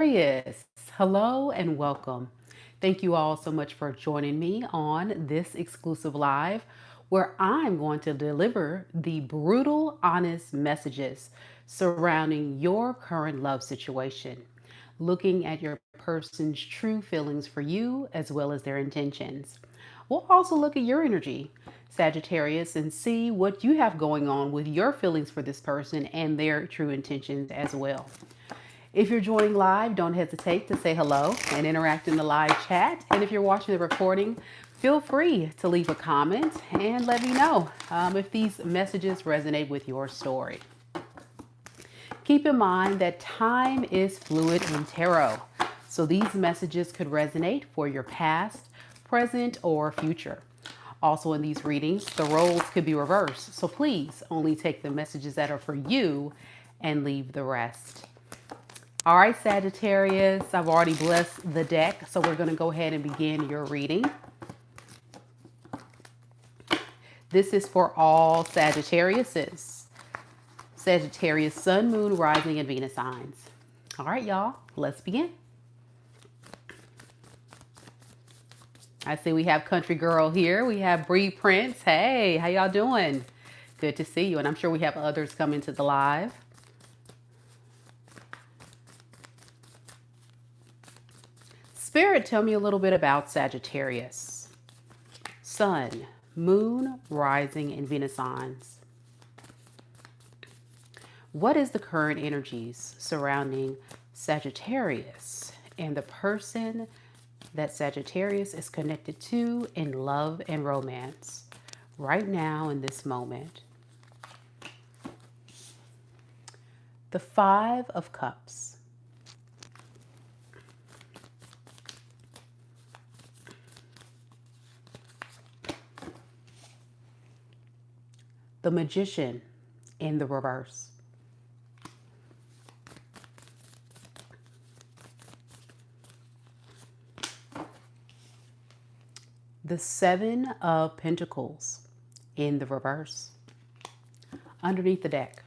Sagittarius, hello and welcome. Thank you all so much for joining me on this exclusive live where I'm going to deliver the brutal, honest messages surrounding your current love situation, looking at your person's true feelings for you as well as their intentions. We'll also look at your energy, Sagittarius, and see what you have going on with your feelings for this person and their true intentions as well. If you're joining live, don't hesitate to say hello and interact in the live chat. And if you're watching the recording, feel free to leave a comment and let me know if these messages resonate with your story. Keep in mind that time is fluid in tarot, so these messages could resonate for your past, present, or future. Also, in these readings, the roles could be reversed, so please only take the messages that are for you and leave the rest. All right, Sagittarius, I've already blessed the deck, so we're going to go ahead and begin your reading. This is for all Sagittariuses. Sagittarius, Sun, Moon, Rising, and Venus signs. All right, y'all, let's begin. I see we have Country Girl here. We have Bree Prince. Hey, how y'all doing? Good to see you, and I'm sure we have others coming to the live. Spirit, tell me a little bit about Sagittarius. Sun, Moon, Rising, and Venus signs. What is the current energies surrounding Sagittarius and the person that Sagittarius is connected to in love and romance right now in this moment? The Five of Cups. The Magician in the reverse. The Seven of Pentacles in the reverse. Underneath the deck,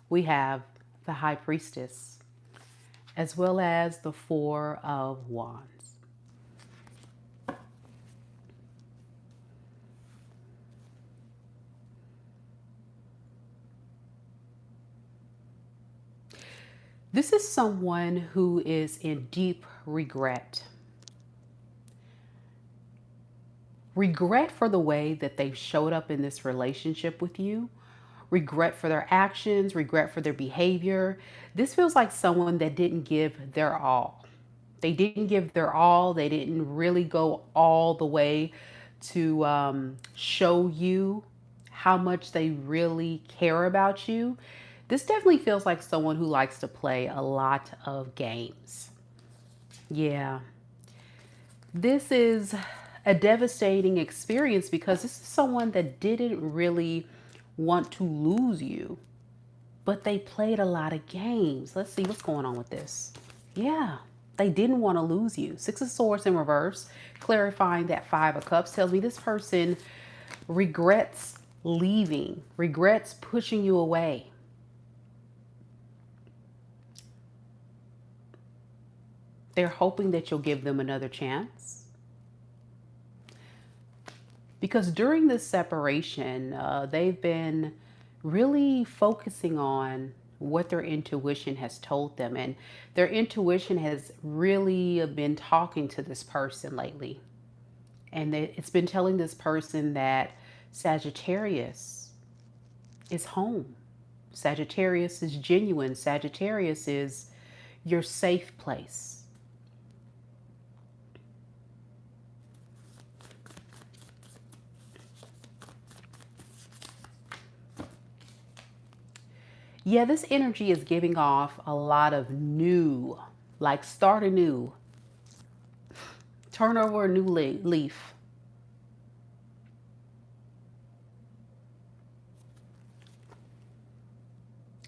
we have the High Priestess, as well as the Four of Wands. This is someone who is in deep regret. Regret for the way that they showed up in this relationship with you. Regret for their actions, regret for their behavior. This feels like someone that didn't give their all. They didn't give their all. They didn't really go all the way to show you how much they really care about you. This definitely feels like someone who likes to play a lot of games. Yeah. This is a devastating experience because this is someone that didn't really want to lose you, but they played a lot of games. Let's see what's going on with this. Yeah, they didn't want to lose you. Six of Swords in reverse, clarifying that Five of Cups tells me this person regrets leaving, regrets pushing you away. They're hoping that you'll give them another chance. Because during this separation, they've been really focusing on what their intuition has told them. And their intuition has really been talking to this person lately. And it's been telling this person that Sagittarius is home. Sagittarius is genuine. Sagittarius is your safe place. Yeah, this energy is giving off a lot of new, like start anew, turn over a new leaf.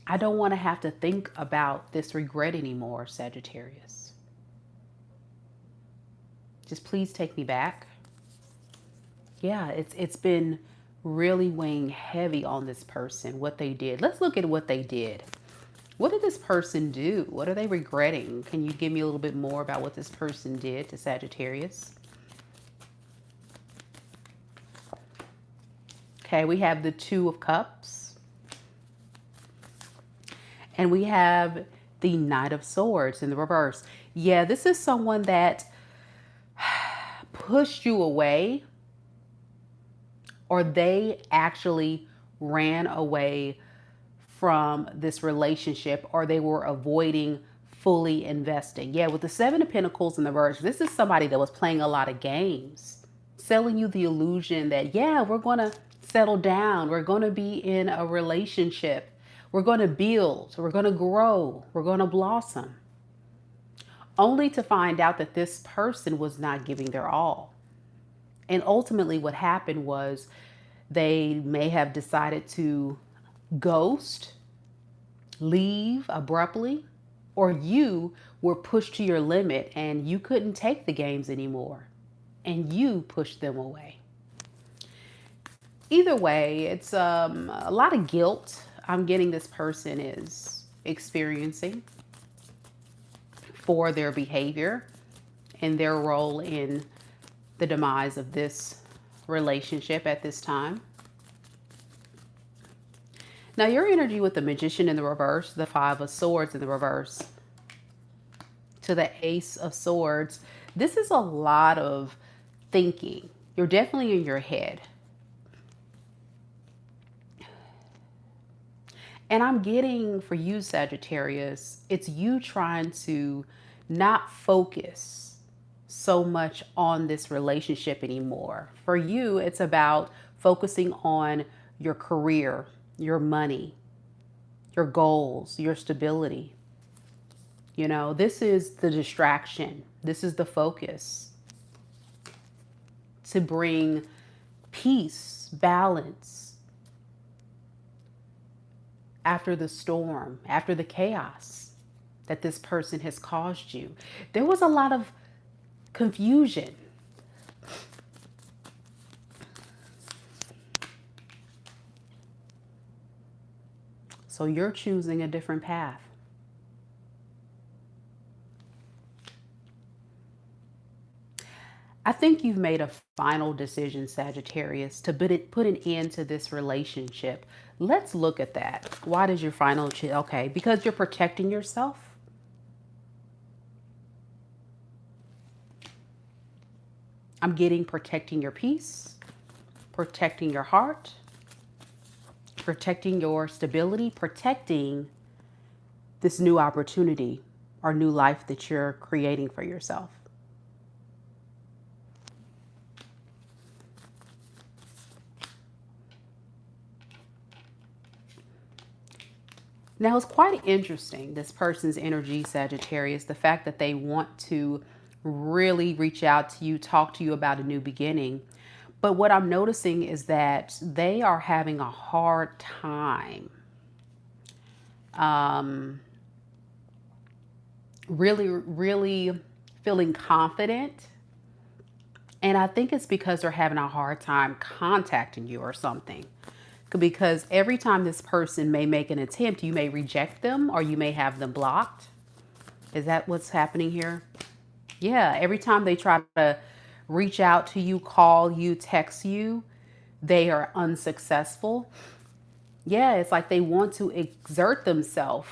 I don't want to have to think about this regret anymore, Sagittarius. Just please take me back. Yeah, it's been really weighing heavy on this person, what they did. Let's look at what they did. What did this person do? What are they regretting? Can you give me a little bit more about what this person did to Sagittarius? Okay, we have the Two of Cups. And we have the Knight of Swords in the reverse. Yeah, this is someone that pushed you away, or they actually ran away from this relationship, or they were avoiding fully investing. Yeah, with the Seven of Pentacles in the reverse, this is somebody that was playing a lot of games, selling you the illusion that, yeah, we're going to settle down. We're going to be in a relationship. We're going to build. We're going to grow. We're going to blossom. Only to find out that this person was not giving their all. And ultimately what happened was they may have decided to ghost, leave abruptly, or you were pushed to your limit and you couldn't take the games anymore and you pushed them away. Either way, it's a lot of guilt I'm getting this person is experiencing for their behavior and their role in the demise of this relationship at this time. Now, your energy with the Magician in the reverse, the Five of Swords in the reverse, to the Ace of Swords, this is a lot of thinking. You're definitely in your head. And I'm getting, for you, Sagittarius, it's you trying to not focus so much on this relationship anymore. For you, it's about focusing on your career, your money, your goals, your stability. You know, this is the distraction. This is the focus to bring peace, balance after the storm, after the chaos that this person has caused you. There was a lot of confusion. So you're choosing a different path. I think you've made a final decision, Sagittarius, to put an end to this relationship. Let's look at that. Why does your final okay, because you're protecting yourself. I'm getting protecting your peace, protecting your heart, protecting your stability, protecting this new opportunity or new life that you're creating for yourself. Now, it's quite interesting, this person's energy, Sagittarius, the fact that they want to really reach out to you, talk to you about a new beginning. But what I'm noticing is that they are having a hard time really feeling confident. And I think it's because they're having a hard time contacting you or something. Because every time this person may make an attempt, you may reject them or you may have them blocked. Is that what's happening here? Yeah, every time they try to reach out to you, call you, text you, they are unsuccessful. Yeah, it's like they want to exert themselves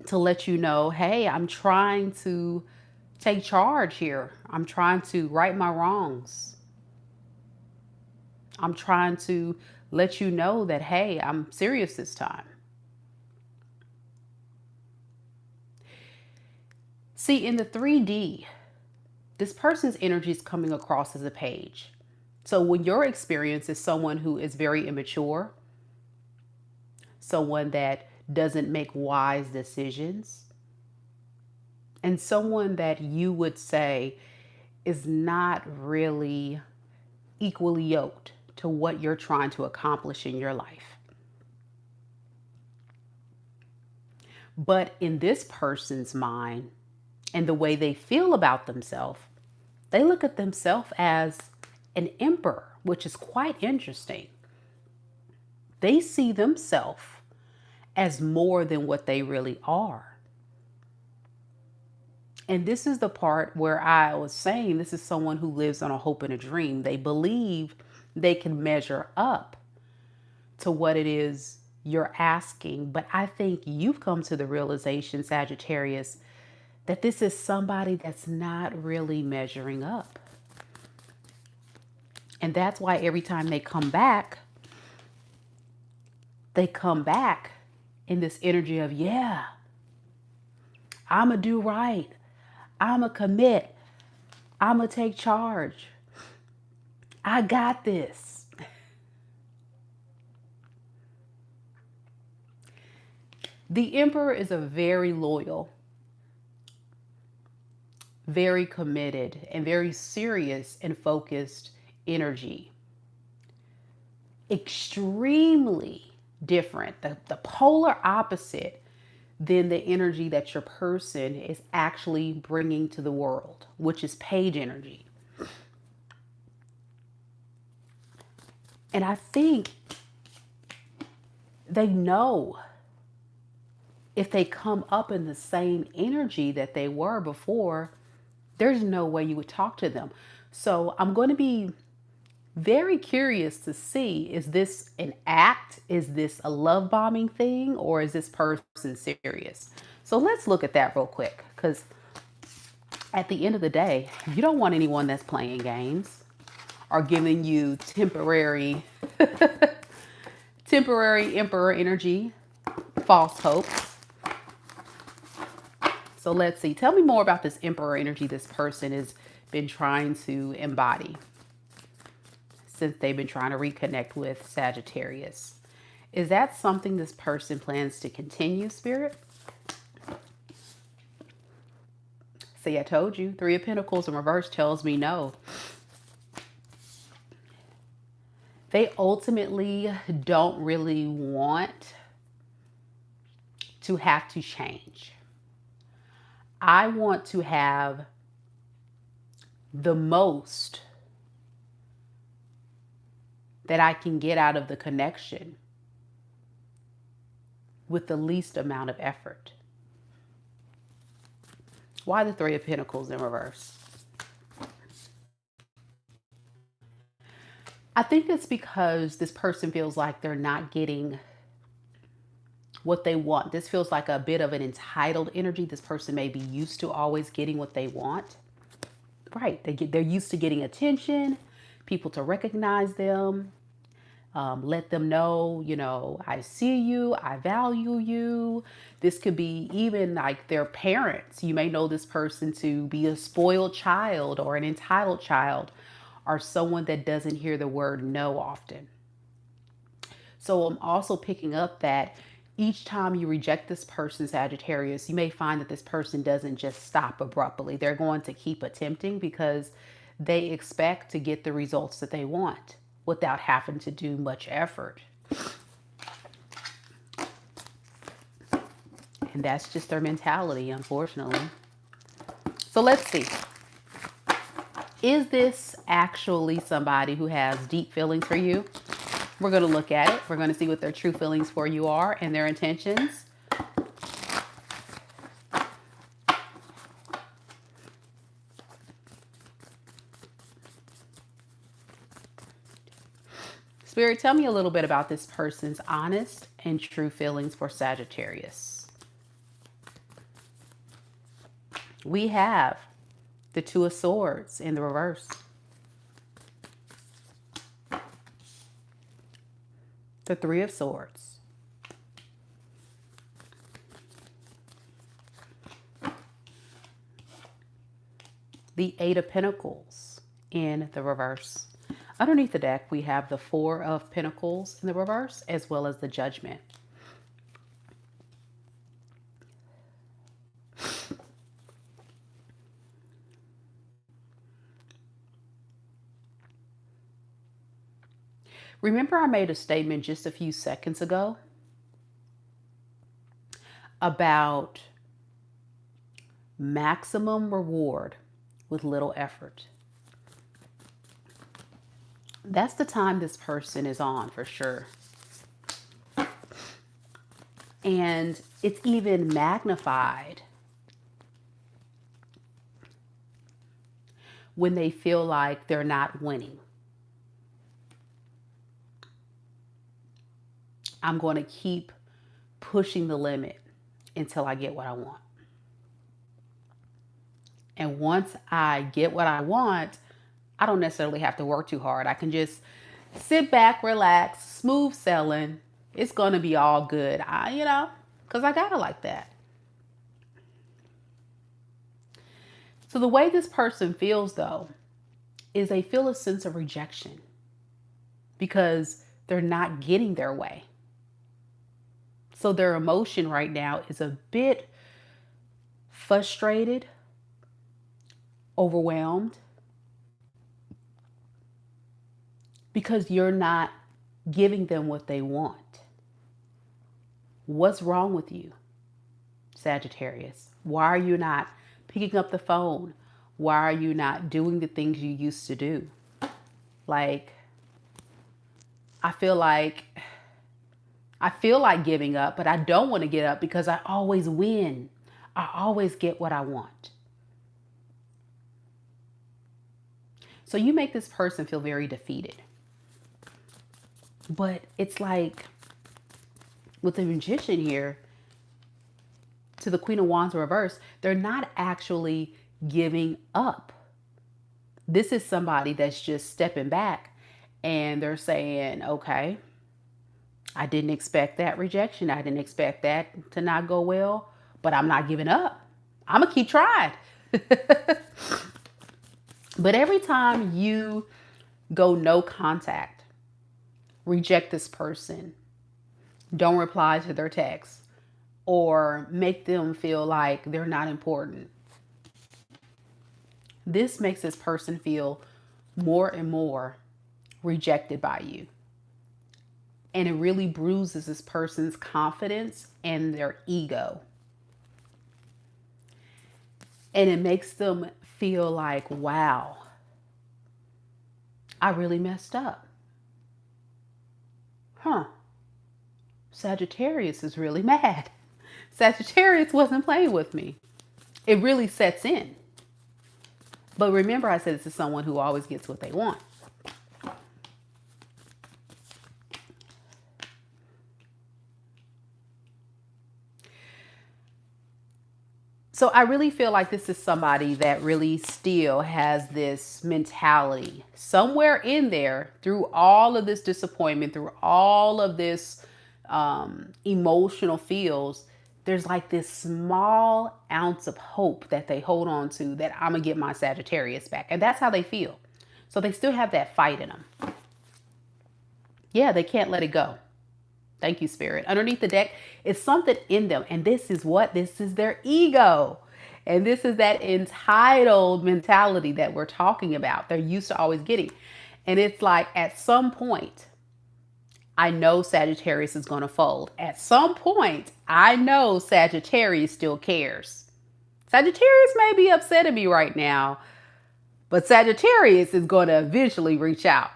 to let you know, hey, I'm trying to take charge here. I'm trying to right my wrongs. I'm trying to let you know that, hey, I'm serious this time. See, in the 3D, this person's energy is coming across as a page. So when your experience is someone who is very immature, someone that doesn't make wise decisions, and someone that you would say is not really equally yoked to what you're trying to accomplish in your life. But in this person's mind and the way they feel about themselves, they look at themselves as an emperor, which is quite interesting. They see themselves as more than what they really are. And this is the part where I was saying this is someone who lives on a hope and a dream. They believe they can measure up to what it is you're asking. But I think you've come to the realization, Sagittarius, that this is somebody that's not really measuring up. And that's why every time they come back in this energy of, yeah, I'm going to do right. I'm going to commit. I'm going to take charge. I got this. The Emperor is a very loyal, very committed, and very serious and focused energy. Extremely different, the polar opposite than the energy that your person is actually bringing to the world, which is page energy. And I think they know if they come up in the same energy that they were before, there's no way you would talk to them. So I'm going to be very curious to see, is this an act? Is this a love bombing thing? Or is this person serious? So let's look at that real quick, because at the end of the day, you don't want anyone that's playing games or giving you temporary Emperor energy, false hopes. So let's see. Tell me more about this Emperor energy this person has been trying to embody since they've been trying to reconnect with Sagittarius. Is that something this person plans to continue, Spirit? See, I told you. Three of Pentacles in reverse tells me no. They ultimately don't really want to have to change. I want to have the most that I can get out of the connection with the least amount of effort. Why the Three of Pentacles in reverse? I think it's because this person feels like they're not getting what they want. This feels like a bit of an entitled energy. This person may be used to always getting what they want. Right. They're used to getting attention, people to recognize them, let them know, I see you, I value you. This could be even like their parents. You may know this person to be a spoiled child or an entitled child or someone that doesn't hear the word no often. So I'm also picking up that each time you reject this person, Sagittarius, you may find that this person doesn't just stop abruptly. They're going to keep attempting because they expect to get the results that they want without having to do much effort. And that's just their mentality, unfortunately. So let's see. Is this actually somebody who has deep feelings for you? We're going to look at it. We're going to see what their true feelings for you are and their intentions. Spirit, tell me a little bit about this person's honest and true feelings for Sagittarius. We have the Two of Swords in the reverse. The Three of Swords. The Eight of Pentacles in the reverse. Underneath the deck, we have the Four of Pentacles in the reverse, as well as the Judgment. Remember, I made a statement just a few seconds ago about maximum reward with little effort. That's the time this person is on for sure. And it's even magnified when they feel like they're not winning. I'm going to keep pushing the limit until I get what I want. And once I get what I want, I don't necessarily have to work too hard. I can just sit back, relax, smooth sailing. It's going to be all good. Because I got it like that. So the way this person feels, though, is they feel a sense of rejection because they're not getting their way. So their emotion right now is a bit frustrated, overwhelmed, because you're not giving them what they want. What's wrong with you, Sagittarius? Why are you not picking up the phone? Why are you not doing the things you used to do? Like, I feel like giving up, but I don't want to get up because I always win. I always get what I want. So you make this person feel very defeated. But it's like with the Magician here, to the Queen of Wands reverse, they're not actually giving up. This is somebody that's just stepping back and they're saying, okay, I didn't expect that rejection. I didn't expect that to not go well, but I'm not giving up. I'm going to keep trying. But every time you go no contact, reject this person, don't reply to their texts, or make them feel like they're not important, this makes this person feel more and more rejected by you. And it really bruises this person's confidence and their ego. And it makes them feel like, wow, I really messed up. Sagittarius is really mad. Sagittarius wasn't playing with me. It really sets in. But remember, I said this is someone who always gets what they want. So I really feel like this is somebody that really still has this mentality somewhere in there, through all of this disappointment, through all of this emotional feels. There's like this small ounce of hope that they hold on to, that I'm going to get my Sagittarius back. And that's how they feel. So they still have that fight in them. Yeah, they can't let it go. Thank you, Spirit. Underneath the deck is something in them. And this is what? This is their ego. And this is that entitled mentality that we're talking about. They're used to always getting. And it's like, at some point, I know Sagittarius is going to fold. At some point, I know Sagittarius still cares. Sagittarius may be upset at me right now, but Sagittarius is going to eventually reach out.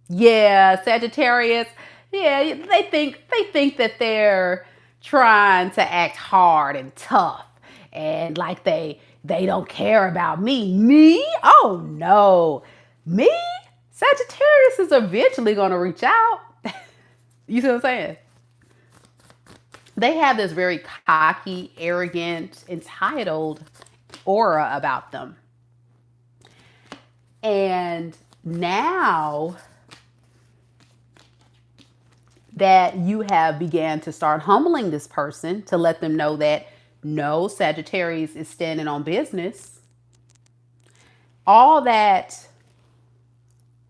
Yeah, Sagittarius. Yeah, they think that they're trying to act hard and tough and like they don't care about me. Me? Oh no. Me? Sagittarius is eventually going to reach out. You see what I'm saying? They have this very cocky, arrogant, entitled aura about them. And now that you have began to start humbling this person to let them know that no, Sagittarius is standing on business, all that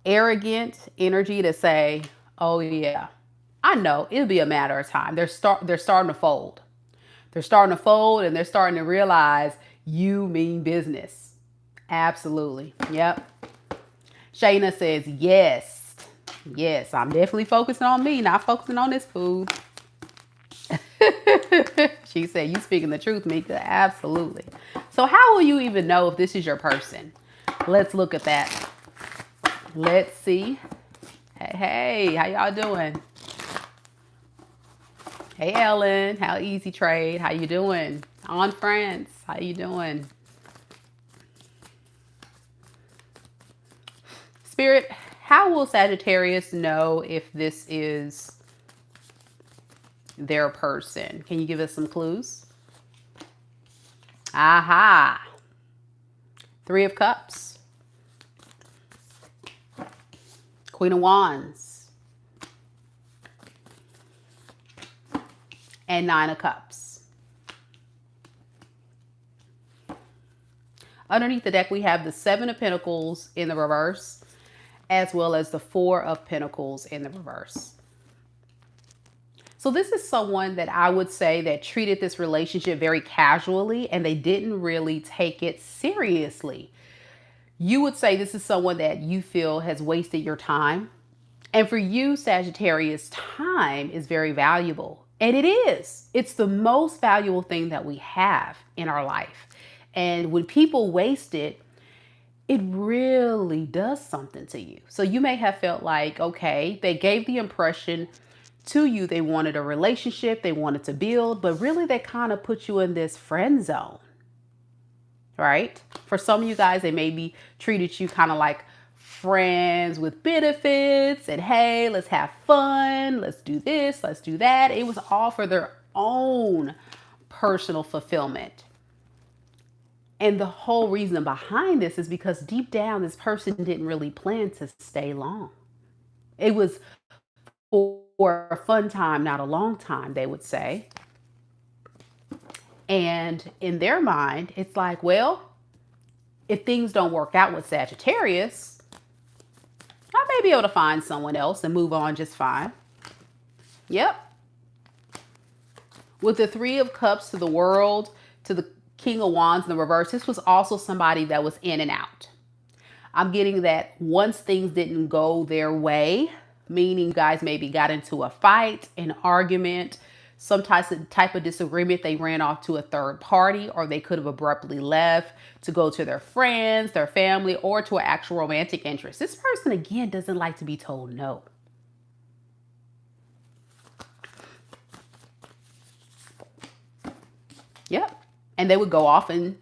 arrogant energy to say, oh yeah, I know it'll be a matter of time. They're starting to fold. They're starting to fold, and they're starting to realize you mean business. Absolutely. Yep. Shayna says, yes. Yes, I'm definitely focusing on me, not focusing on this food. She said, you speaking the truth, Mika. Absolutely. So how will you even know if this is your person? Let's look at that. Let's see. Hey, how y'all doing? Hey, Ellen. How easy trade? How you doing? On France. How you doing? Spirit, how will Sagittarius know if this is their person? Can you give us some clues? Aha. 3 of Cups. Queen of Wands. And 9 of Cups. Underneath the deck, we have the 7 of Pentacles in the reverse, as well as the 4 of Pentacles in the reverse. So this is someone that I would say that treated this relationship very casually, and they didn't really take it seriously. You would say this is someone that you feel has wasted your time. And for you, Sagittarius, time is very valuable. And it is. It's the most valuable thing that we have in our life. And when people waste it, it really does something to you. So you may have felt like, okay, they gave the impression to you they wanted a relationship, they wanted to build, but really they kind of put you in this friend zone, right? For some of you guys, they maybe treated you kind of like friends with benefits and hey, let's have fun, let's do this, let's do that. It was all for their own personal fulfillment. And the whole reason behind this is because deep down, this person didn't really plan to stay long. It was for a fun time, not a long time, they would say. And in their mind, it's like, well, if things don't work out with Sagittarius, I may be able to find someone else and move on just fine. Yep. With the 3 of Cups to the World, to the King of Wands in the reverse, this was also somebody that was in and out. I'm getting that once things didn't go their way, meaning you guys maybe got into a fight, an argument, some type of disagreement, they ran off to a third party, or they could have abruptly left to go to their friends, their family, or to an actual romantic interest. This person, again, doesn't like to be told no. Yep. And they would go off and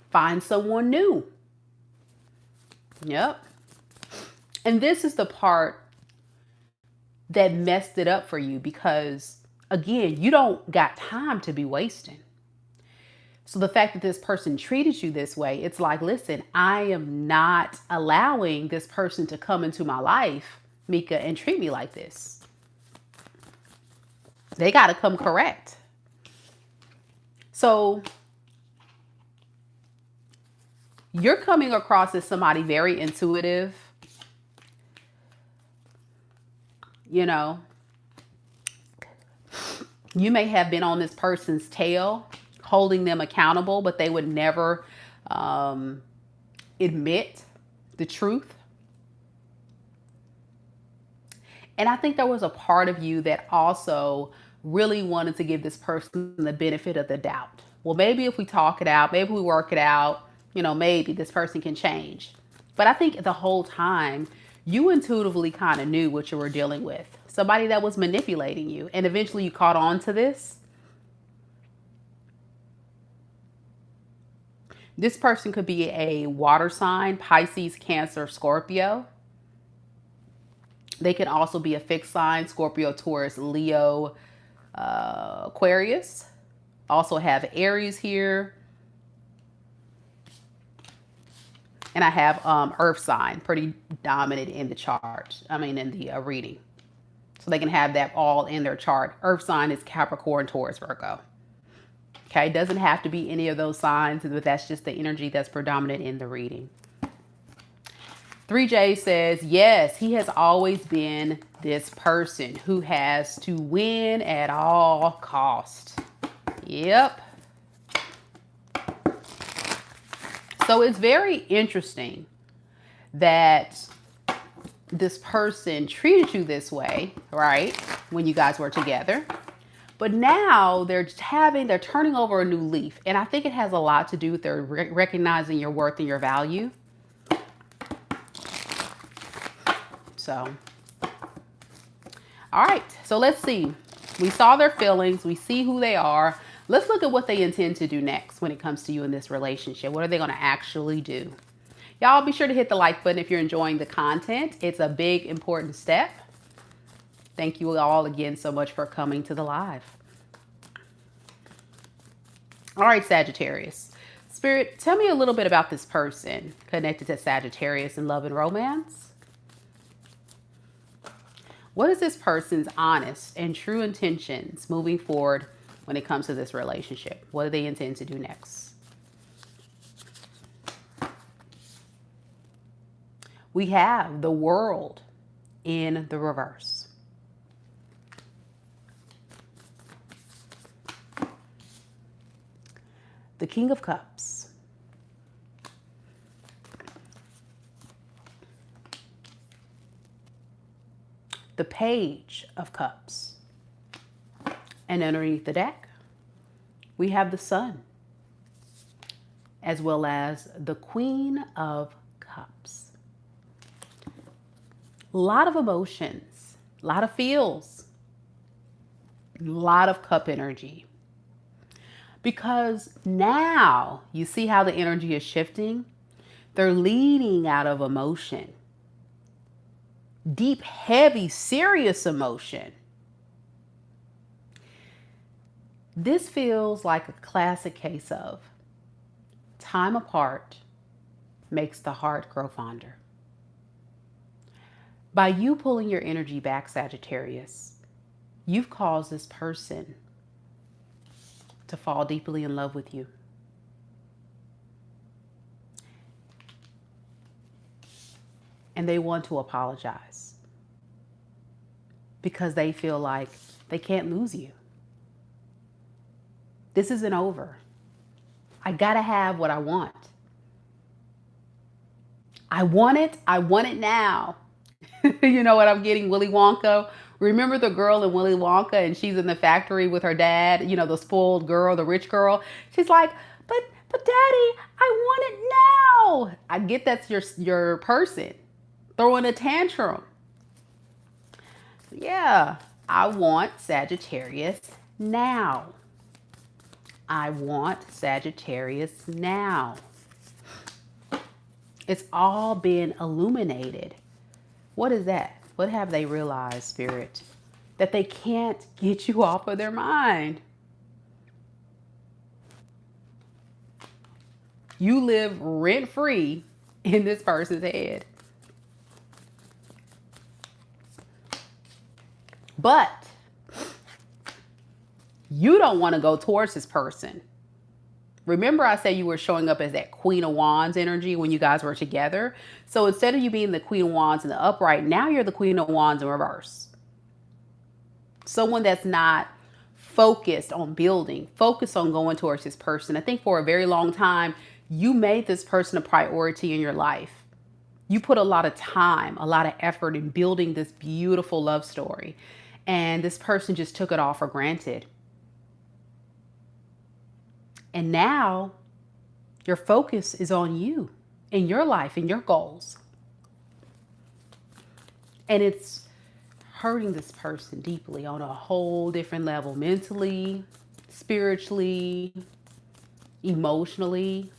find someone new. Yep. And this is the part that messed it up for you because, again, you don't got time to be wasting. So the fact that this person treated you this way, it's like, listen, I am not allowing this person to come into my life, Mika, and treat me like this. They got to come correct. So you're coming across as somebody very intuitive. You know, you may have been on this person's tail, holding them accountable, but they would never admit the truth. And I think there was a part of you that also really wanted to give this person the benefit of the doubt. Well, maybe if we talk it out, maybe we work it out, you know, maybe this person can change. But I think the whole time you intuitively kind of knew what you were dealing with. Somebody that was manipulating you. And eventually you caught on to this. This person could be a water sign, Pisces, Cancer, Scorpio. They can also be a fixed sign, Scorpio, Taurus, Leo, Aquarius. Also have Aries here. And I have Earth sign, pretty dominant in the chart. In the reading. So they can have that all in their chart. Earth sign is Capricorn, Taurus, Virgo. Okay, it doesn't have to be any of those signs, but that's just the energy that's predominant in the reading. 3J says, yes, he has always been this person who has to win at all costs. Yep. So it's very interesting that this person treated you this way, right? When you guys were together. But now they're turning over a new leaf. And I think it has a lot to do with their recognizing your worth and your value. So, all right. So let's see. We saw their feelings. We see who they are. Let's look at what they intend to do next when it comes to you in this relationship. What are they going to actually do? Y'all be sure to hit the like button if you're enjoying the content. It's a big, important step. Thank you all again so much for coming to the live. All right, Sagittarius. Spirit, tell me a little bit about this person connected to Sagittarius in love and romance. What is this person's honest and true intentions moving forward when it comes to this relationship? What do they intend to do next? We have the World in the reverse. The King of Cups. The Page of Cups. And underneath the deck, we have the Sun, as well as the Queen of Cups. A lot of emotions, a lot of feels, a lot of cup energy. Because now you see how the energy is shifting. They're leading out of emotion. Deep, heavy, serious emotion. This feels like a classic case of time apart makes the heart grow fonder. By you pulling your energy back, Sagittarius, you've caused this person to fall deeply in love with you. And they want to apologize because they feel like they can't lose you. This isn't over. I gotta have what I want. I want it. I want it now. You know what I'm getting? Willy Wonka. Remember the girl in Willy Wonka, and she's in the factory with her dad, you know, the spoiled girl, the rich girl. She's like, but daddy, I want it now. I get that's your person throwing a tantrum. Yeah, I want Sagittarius now. I want Sagittarius now. It's all been illuminated. What is that? What have they realized, Spirit? That they can't get you off of their mind. You live rent-free in this person's head. But you don't want to go towards this person. Remember I said you were showing up as that Queen of Wands energy when you guys were together. So instead of you being the Queen of Wands in the upright, now you're the Queen of Wands in reverse. Someone that's not focused on building, focused on going towards this person. I think for a very long time, you made this person a priority in your life. You put a lot of time, a lot of effort in building this beautiful love story. And this person just took it all for granted. And now your focus is on you and your life and your goals. And it's hurting this person deeply on a whole different level, mentally, spiritually, emotionally.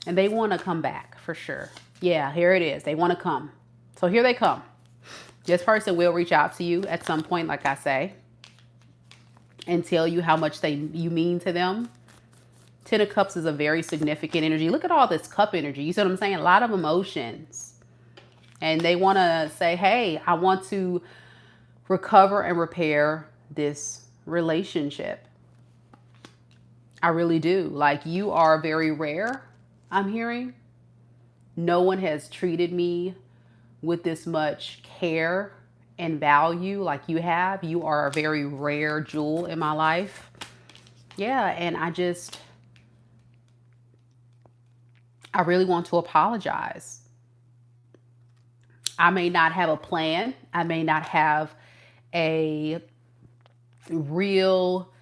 And they want to come back for sure. Yeah, here it is. They want to come. So here they come. This person will reach out to you at some point, like I say, and tell you how much you mean to them. Ten of Cups is a very significant energy. Look at all this cup energy. You see what I'm saying? A lot of emotions. And they want to say, hey, I want to recover and repair this relationship. I really do. Like, you are very rare, I'm hearing. No one has treated me with this much care and value like you have. You are a very rare jewel in my life. Yeah, and I really want to apologize. I may not have a plan. I may not have a real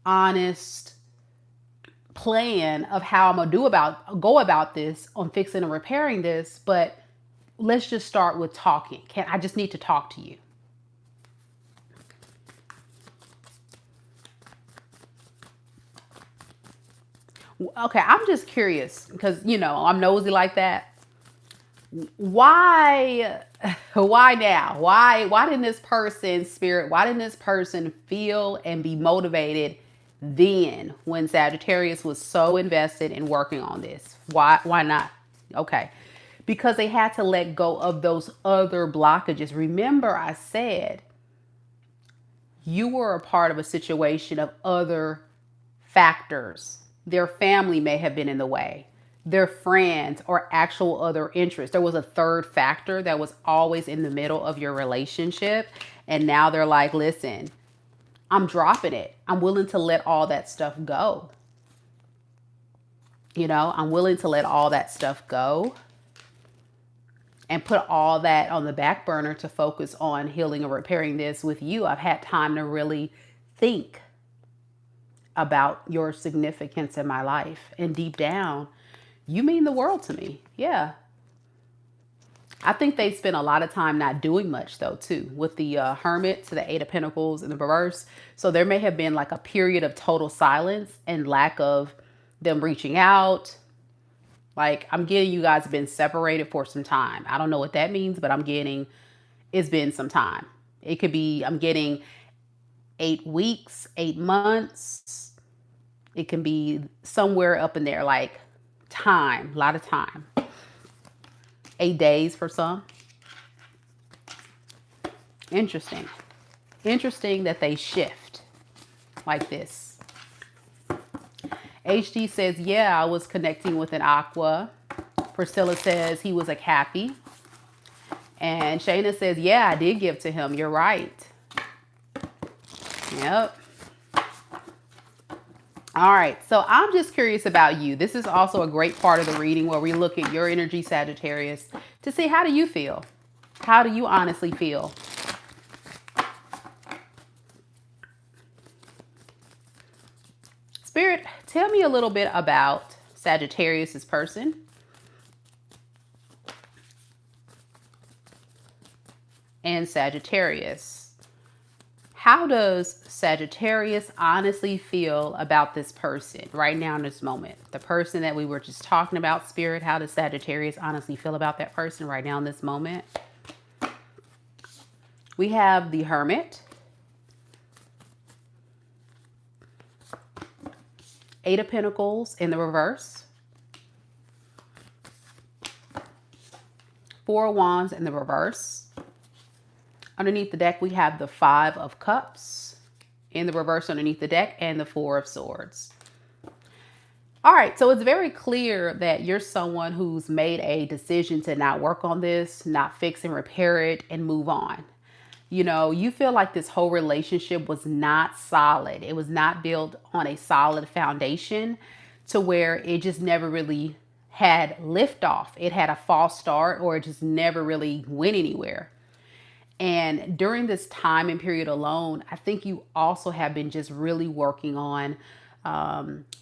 honest plan of how I'm gonna go about this on fixing and repairing this, but let's just start with talking. I just need to talk to you. Okay, I'm just curious because, I'm nosy like that. Why why now? Why didn't this person spirit, why didn't this person feel and be motivated then when Sagittarius was so invested in working on this? Why not? Okay. Because they had to let go of those other blockages. Remember I said you were a part of a situation of other factors. Their family may have been in the way, their friends, or actual other interests. There was a third factor that was always in the middle of your relationship. And now they're like, listen, I'm dropping it. I'm willing to let all that stuff go. I'm willing to let all that stuff go and put all that on the back burner to focus on healing and repairing this with you. I've had time to really think about your significance in my life. And deep down, you mean the world to me. Yeah. I think they spent a lot of time not doing much, though, too, with the Hermit to the Eight of Pentacles in the reverse. So there may have been like a period of total silence and lack of them reaching out. Like, I'm getting you guys have been separated for some time. I don't know what that means, but I'm getting it's been some time. It could be, I'm getting 8 weeks, 8 months. It can be somewhere up in there, like time, a lot of time. 8 days for some. Interesting. Interesting that they shift like this. HD says, yeah, I was connecting with an aqua. Priscilla says he was a happy. And Shayna says, yeah, I did give to him. You're right. Yep. All right. So I'm just curious about you. This is also a great part of the reading where we look at your energy, Sagittarius, to see how do you feel? How do you honestly feel? Spirit, tell me a little bit about Sagittarius's person. And Sagittarius. How does Sagittarius honestly feel about this person right now in this moment? The person that we were just talking about, Spirit, how does Sagittarius honestly feel about that person right now in this moment? We have the Hermit. Eight of Pentacles in the reverse. Four of Wands in the reverse. Underneath the deck, we have the Five of Cups in the reverse underneath the deck and the Four of Swords. All right, so it's very clear that you're someone who's made a decision to not work on this, not fix and repair it, and move on. You feel like this whole relationship was not solid. It was not built on a solid foundation to where it just never really had liftoff. It had a false start or it just never really went anywhere. And during this time and period alone, I think you also have been just really working on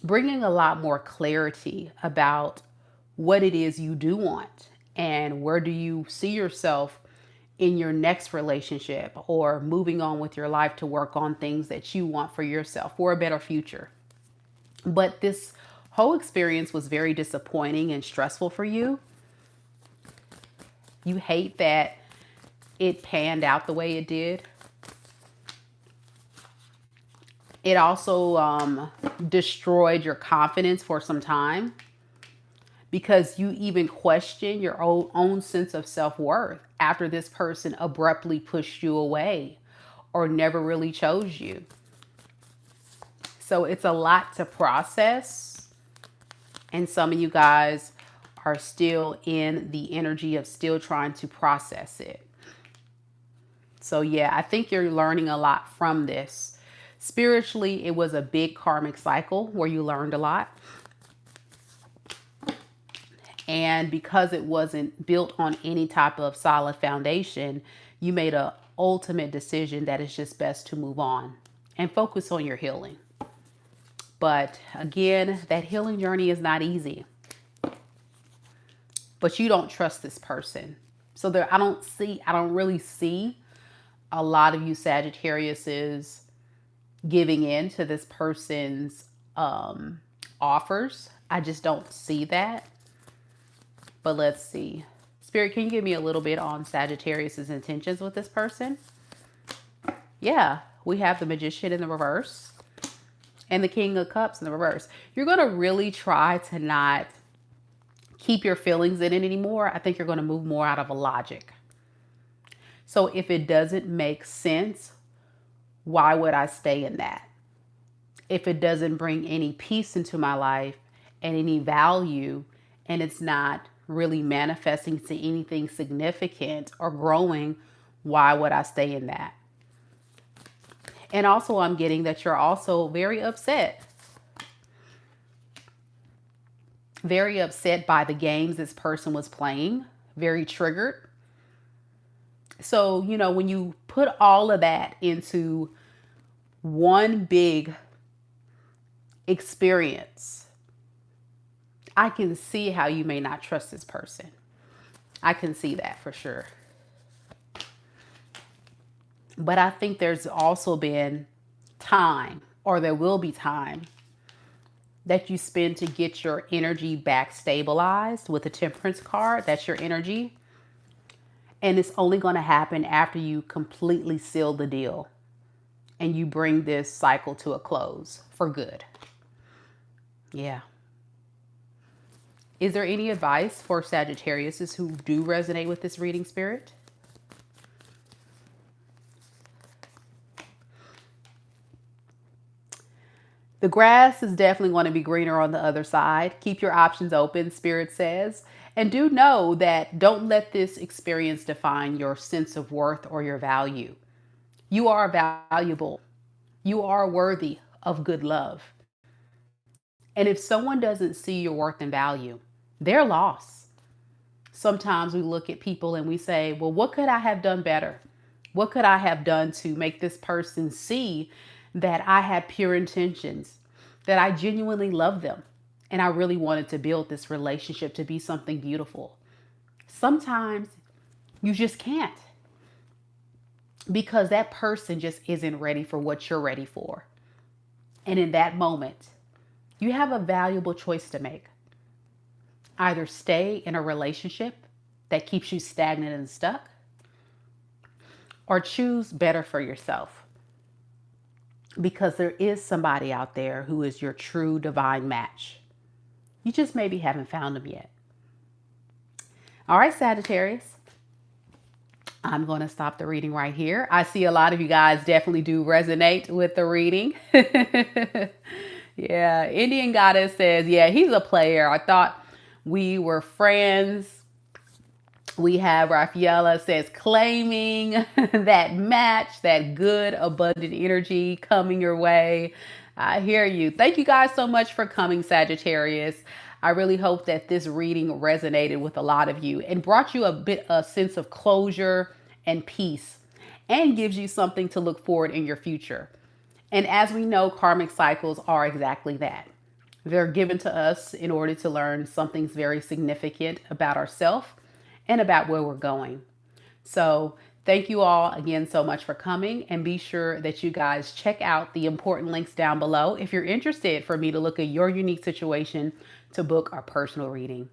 bringing a lot more clarity about what it is you do want and where do you see yourself in your next relationship or moving on with your life to work on things that you want for yourself for a better future. But this whole experience was very disappointing and stressful for you. You hate that it panned out the way it did. It also destroyed your confidence for some time because you even question your own sense of self-worth after this person abruptly pushed you away or never really chose you. So it's a lot to process. And some of you guys are still in the energy of still trying to process it. So yeah, I think you're learning a lot from this. Spiritually, it was a big karmic cycle where you learned a lot. And because it wasn't built on any type of solid foundation, you made an ultimate decision that it's just best to move on and focus on your healing. But again, that healing journey is not easy. But you don't trust this person. So I don't really see a lot of you Sagittariuses giving in to this person's offers. I just don't see that. But let's see. Spirit, can you give me a little bit on Sagittarius's intentions with this person? Yeah, we have the Magician in the reverse and the King of Cups in the reverse. You're going to really try to not keep your feelings in it anymore. I think you're going to move more out of a logic. So if it doesn't make sense, why would I stay in that? If it doesn't bring any peace into my life and any value, and it's not really manifesting to anything significant or growing, why would I stay in that? And also I'm getting that you're also very upset. Very upset by the games this person was playing. Very triggered. So, you know, when you put all of that into one big experience, I can see how you may not trust this person. I can see that for sure. But I think there's also been time, or there will be time, that you spend to get your energy back stabilized with the Temperance card. That's your energy. And it's only going to happen after you completely seal the deal and you bring this cycle to a close for good. Yeah. Is there any advice for Sagittariuses who do resonate with this reading, Spirit? The grass is definitely going to be greener on the other side. Keep your options open, Spirit says. And do know that don't let this experience define your sense of worth or your value. You are valuable. You are worthy of good love. And if someone doesn't see your worth and value, they're lost. Sometimes we look at people and we say, well, what could I have done better? What could I have done to make this person see that I had pure intentions, that I genuinely love them, and I really wanted to build this relationship to be something beautiful? Sometimes you just can't, because that person just isn't ready for what you're ready for. And in that moment, you have a valuable choice to make. Either stay in a relationship that keeps you stagnant and stuck, or choose better for yourself. Because there is somebody out there who is your true divine match. You just maybe haven't found them yet. All right, Sagittarius. I'm going to stop the reading right here. I see a lot of you guys definitely do resonate with the reading. Yeah, Indian Goddess says, yeah, he's a player. I thought we were friends. We have Rafaela says, claiming that match, that good, abundant energy coming your way. I hear you. Thank you guys so much for coming, Sagittarius. I really hope that this reading resonated with a lot of you and brought you a sense of closure and peace, and gives you something to look forward in your future. And as we know, karmic cycles are exactly that. They're given to us in order to learn something very significant about ourselves and about where we're going. So thank you all again so much for coming, and be sure that you guys check out the important links down below if you're interested for me to look at your unique situation to book our personal reading.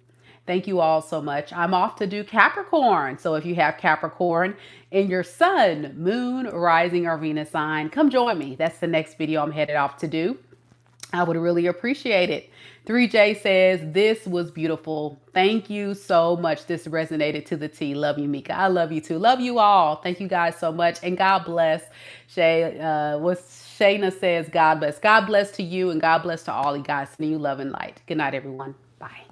Thank you all so much. I'm off to do Capricorn. So if you have Capricorn in your sun, moon, rising, or Venus sign, come join me. That's the next video I'm headed off to do. I would really appreciate it. 3J says, this was beautiful. Thank you so much. This resonated to the T. Love you, Mika. I love you too. Love you all. Thank you guys so much. And God bless. Shayna says, God bless. God bless to you, and God bless to all you guys. Sending you love and light. Good night, everyone. Bye.